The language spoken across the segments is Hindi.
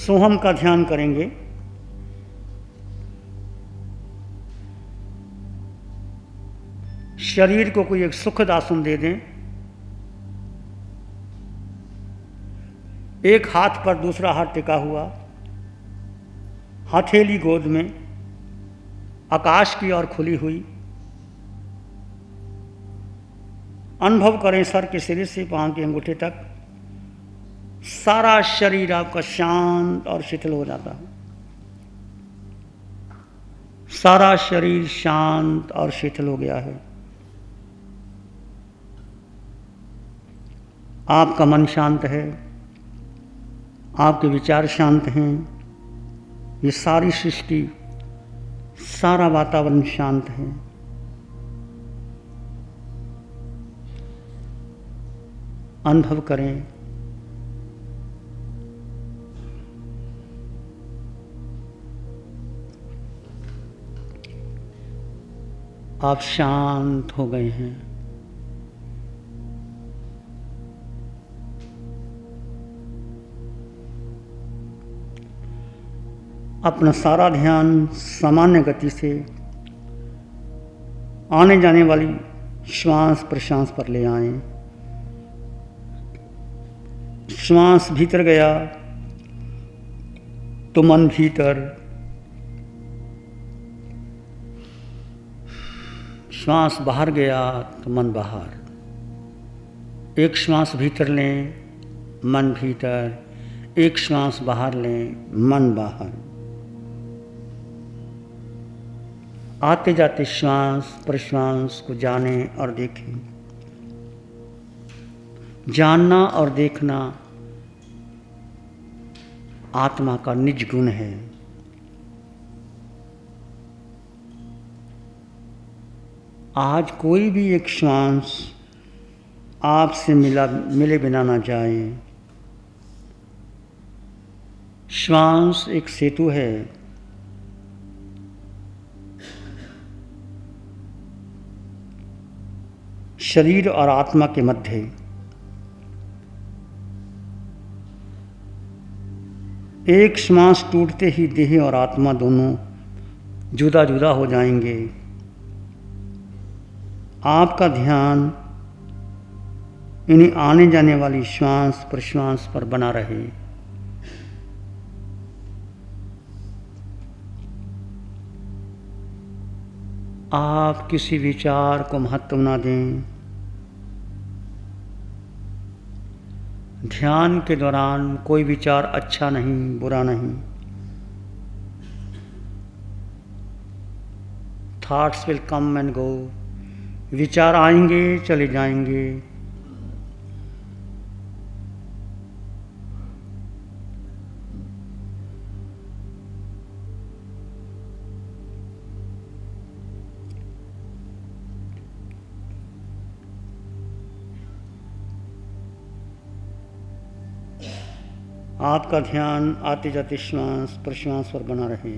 सोहम का ध्यान करेंगे। शरीर को कोई एक सुखद आसन दे दें। एक हाथ पर दूसरा हाथ टिका हुआ, हथेली गोद में, आकाश की ओर खुली हुई। अनुभव करें सर के सिरे से पांव के अंगूठे तक सारा शरीर आपका शांत और शिथिल हो जाता है। सारा शरीर शांत और शिथिल हो गया है। आपका मन शांत है, आपके विचार शांत हैं। ये सारी सृष्टि, सारा वातावरण शांत है। अनुभव करें आप शांत हो गए हैं। अपना सारा ध्यान सामान्य गति से आने जाने वाली श्वास प्रश्वास पर ले आएं। श्वास भीतर गया तो मन भीतर, श्वास बाहर गया तो मन बाहर। एक श्वास भीतर लें, मन भीतर, एक श्वास बाहर लें, मन बाहर। आते जाते श्वास प्रश्वास को जानें और देखें। जानना और देखना आत्मा का निज गुण है। आज कोई भी एक श्वास आपसे मिले बिना ना जाए। श्वास एक सेतु है। शरीर और आत्मा के मध्य। एक श्वास टूटते ही देह और आत्मा दोनों जुदा जुदा हो जाएंगे। आपका ध्यान इन्हीं आने जाने वाली श्वास प्रश्वास पर बना रहे। आप किसी विचार को महत्व ना दें। ध्यान के दौरान कोई विचार अच्छा नहीं, बुरा नहीं। Thoughts will come and go. विचार आएंगे चले जाएंगे। आपका ध्यान आते जाते श्वास प्रश्वास पर बना रहे।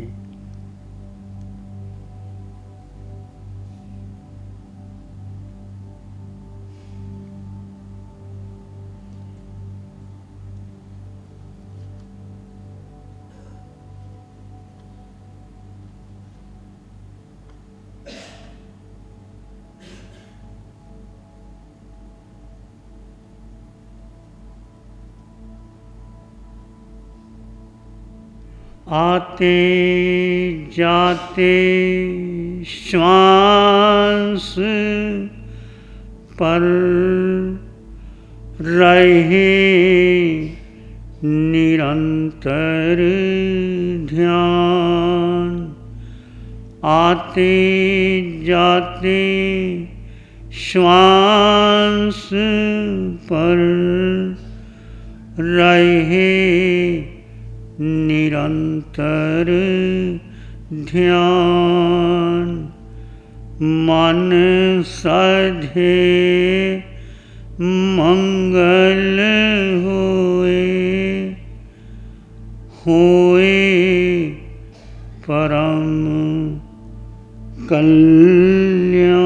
आते जाते श्वास पर रहे निरंतर ध्यान। आते जाते श्वास पर रहे निरंतर ध्यान। मन साधे मंगल होए परम कल्याण।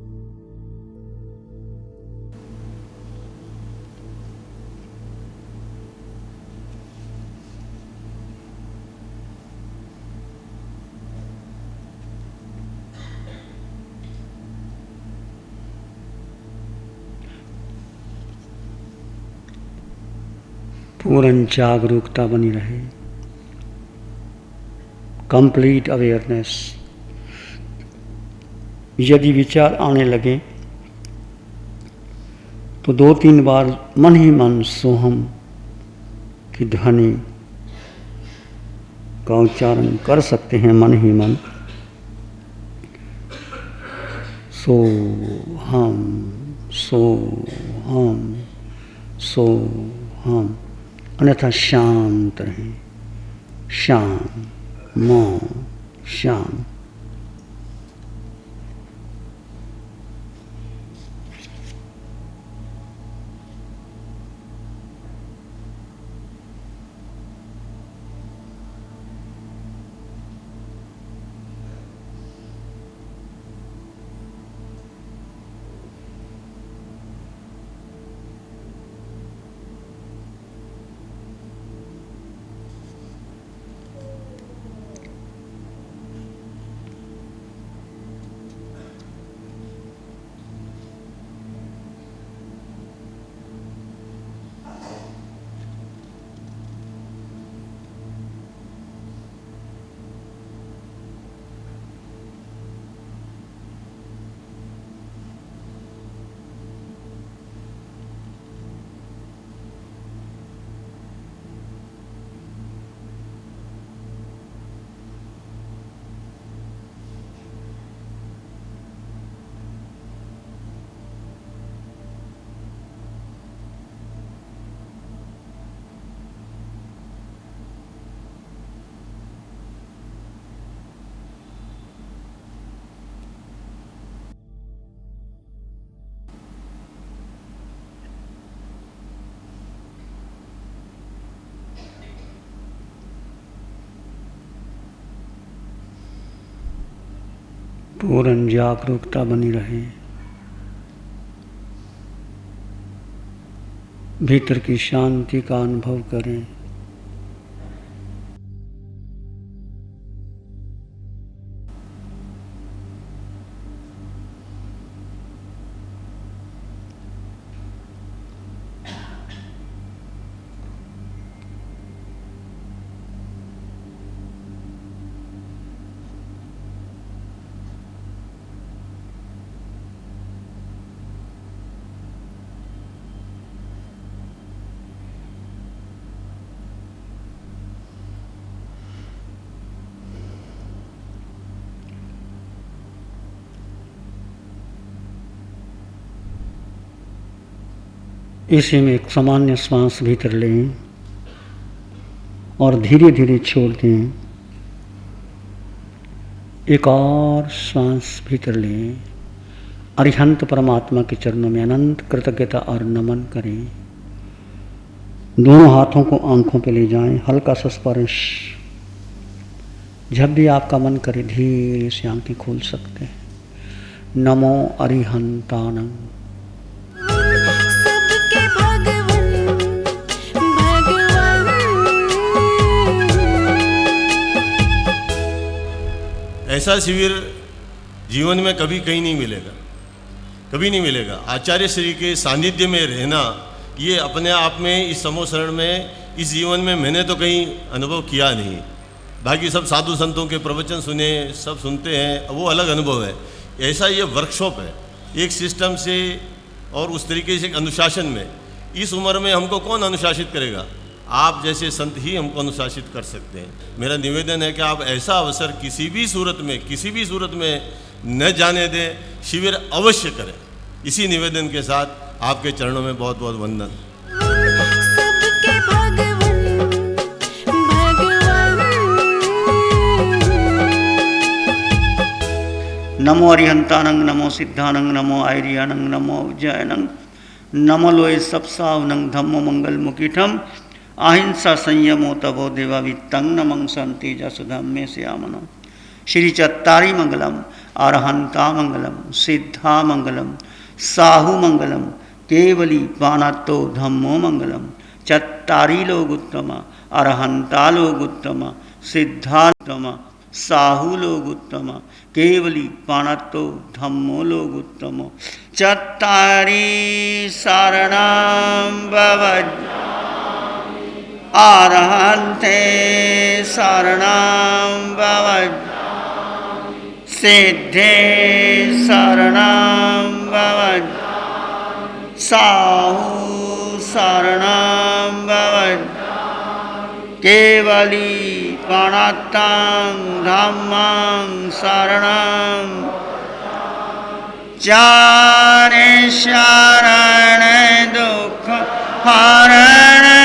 पूर्ण जागरूकता बनी रहे, कंप्लीट अवेयरनेस। यदि विचार आने लगे तो 2-3 बार मन ही मन सोहम की ध्वनि का उच्चारण कर सकते हैं, मन ही मन। सो हम, सो हम, सो हम, अन्यथा शांत रहें, शांत, मौन, शांत। पूर्ण जागरूकता बनी रहे, भीतर की शांति का अनुभव करें। इसी में एक सामान्य श्वास भीतर लें और धीरे धीरे छोड़ दें। एक और श्वास भीतर लें, अरिहंत परमात्मा के चरणों में अनंत कृतज्ञता और नमन करें। दोनों हाथों को आंखों पे ले जाएं, हल्का सा स्पर्श। जब भी आपका मन करे धीरे से आंखें खोल सकते हैं। नमो अरिहंतानंद। ऐसा शिविर जीवन में कभी कहीं नहीं मिलेगा, कभी नहीं मिलेगा। आचार्य श्री के सानिध्य में रहना, ये अपने आप में इस समोसरण में, इस जीवन में मैंने तो कहीं अनुभव किया नहीं। बाकी सब साधु संतों के प्रवचन सुने, सब सुनते हैं, वो अलग अनुभव है। ऐसा ये वर्कशॉप है, एक सिस्टम से और उस तरीके से अनुशासन में। इस उम्र में हमको कौन अनुशासित करेगा? आप जैसे संत ही हमको अनुशासित कर सकते हैं। मेरा निवेदन है कि आप ऐसा अवसर किसी भी सूरत में न जाने दें, शिविर अवश्य करें। इसी निवेदन के साथ आपके चरणों में बहुत बहुत वंदन। नमो अरिहंतानंग, नमो सिद्धानंग, नमो आयरियानंग, नमो विजयानंग, नमो लोय सप्सावनंग, धम्मो मंगल मुकीठम, अहिंसा संयमो तपो देवा वित्तं नमं संति जसुधम्मे श्यामनम। श्री चत्तारी मंगलम, अरहंता मंगलम, सिद्धा मंगलम, साहु मंगलम, केवली पानातो धम्मो मंगलम। चत्तारी लोग उत्तम, अरहंता लोग उत्तम, सिद्धा उत्तम, साहु लोग उत्तम, केवली पानातो धम्मो लोग उत्तम। चत्तारी शरणं भवति आरहन्ते शरणं भवन् सिद्धे शरणं भवन् साहु शरणं भवन् केवली प्रणतं धम्मं शरणं चारे शरण दुःख हरण